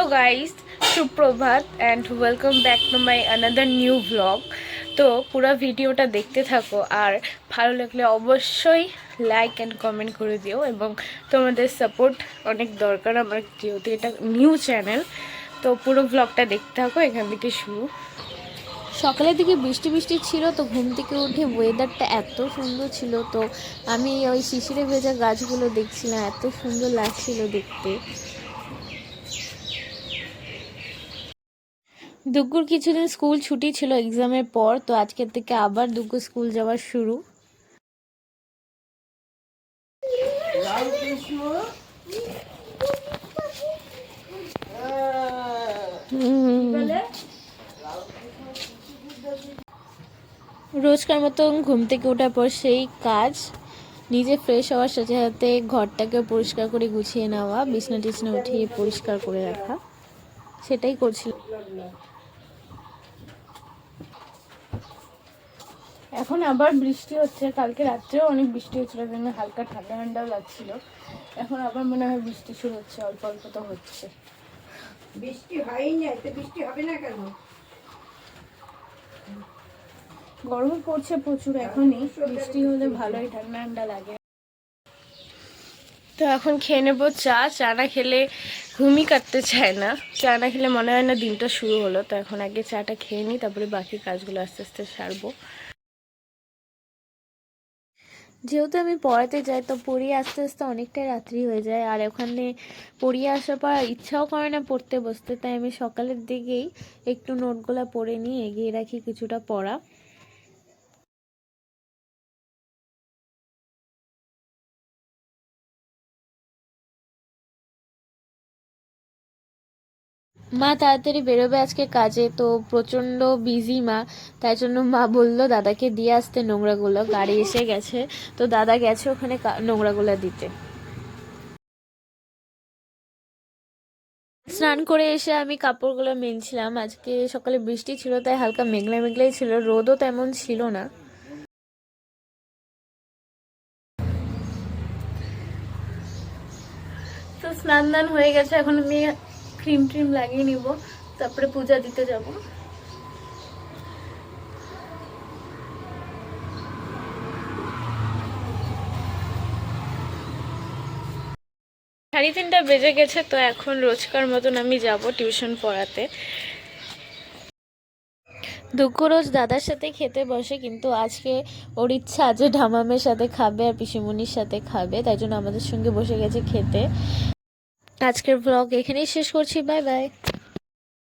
Hello guys, সুপ্রভাত and welcome back to my another new vlog. তো পুরো ভিডিওটা দেখতে থাকো আর ভালো লাগলে অবশ্যই লাইক এন্ড কমেন্ট করে দিও এবং তোমাদের সাপোর্ট অনেক দরকার আমার, যেহেতু এটা নিউ চ্যানেল। তো পুরো ব্লগটা দেখতে থাকো এখান থেকে শুরু। সকালের দিকে বৃষ্টি বৃষ্টি ছিল, তো ঘুম থেকে উঠে ওয়েদারটা এত সুন্দর ছিল, তো আমি ওই শিশিরে ভেজা গাছগুলো দেখছিলাম, এত সুন্দর লাগছিল দেখতে। দুগ্গুর কিছুদিন স্কুল ছুটি ছিল এক্সামের পর, তো আজকের থেকে আবার দুগ্গু স্কুল যাওয়া শুরু। রোজকার মতন ঘুম থেকে ওঠার পর সেই কাজ, নিজে ফ্রেশ হওয়ার সাথে সাথে ঘরটাকে পরিষ্কার করে গুছিয়ে নেওয়া, বিছনা টিছনা উঠিয়ে পরিষ্কার করে রাখা, সেটাই করছিলাম। এখন আবার বৃষ্টি হচ্ছে, কালকে রাত্রেও অনেক বৃষ্টি হচ্ছিল, জন্য হালকা ঠান্ডা ঠান্ডাও লাগছিল। এখন আবার মনে হয় বৃষ্টি শুরু হচ্ছে, অল্প অল্প তো হচ্ছে। বৃষ্টি হয়নি, এতে বৃষ্টি হবে না কেন? গরম পড়ছে প্রচুর, এখনই বৃষ্টি হলে ভালোই ঠান্ডা ঠান্ডা লাগে। তো এখন খেয়ে নেবো চা। চা না খেলে ঘুমই কাটতে চায় না, চা না খেলে মনে হয় না দিনটা শুরু হলো। তো এখন আগে চাটা খেয়ে নিই, তারপরে বাকি কাজগুলো আস্তে আস্তে সারবো। যেহেতু আমি পড়াতে যাই, তো পড়িয়ে আস্তে আস্তে অনেকটাই রাত্রি হয়ে যায়, আর ওখানে পড়িয়ে আসার পর ইচ্ছাও করে না পড়তে বসতে, তাই আমি সকালের দিকেই একটু নোটগুলো পড়ে নিয়ে এগিয়ে রাখি কিছুটা পড়া। মা তাড়াতাড়ি বেরোবে আজকে কাজে, তো প্রচণ্ড বিজি মা, তাই জন্য মা বললো দাদাকে দিয়ে আসতে নোংরাগুলো। গাড়ি এসে গেছে, তো দাদা গেছে ওখানে নোংরাগুলো দিতে। স্নান করে এসে আমি কাপড়গুলো মেলছিলাম। আজকে সকালে বৃষ্টি ছিল, তাই হালকা মেঘলা মেঘলাই ছিল, রোদও তেমন ছিল না। তো স্নান দান হয়ে গেছে, এখন আমি ক্রিম ট্রিম লাগিয়ে নিব, তারপরে পূজা দিতে যাব। সাড়ে 3টা বেজে গেছে, তো এখন রোজকার মতন আমি যাব টিউশন পড়াতে। দুঃখ রোজ দাদার সাথে খেতে বসে, কিন্তু আজকে ওর ইচ্ছা আছে ঢামামের সাথে খাবে আর পিসিমণির সাথে খাবে, তাই জন্য আমাদের সঙ্গে বসে গেছে খেতে। আজকের ব্লগ এখানেই শেষ করছি, বাই বাই।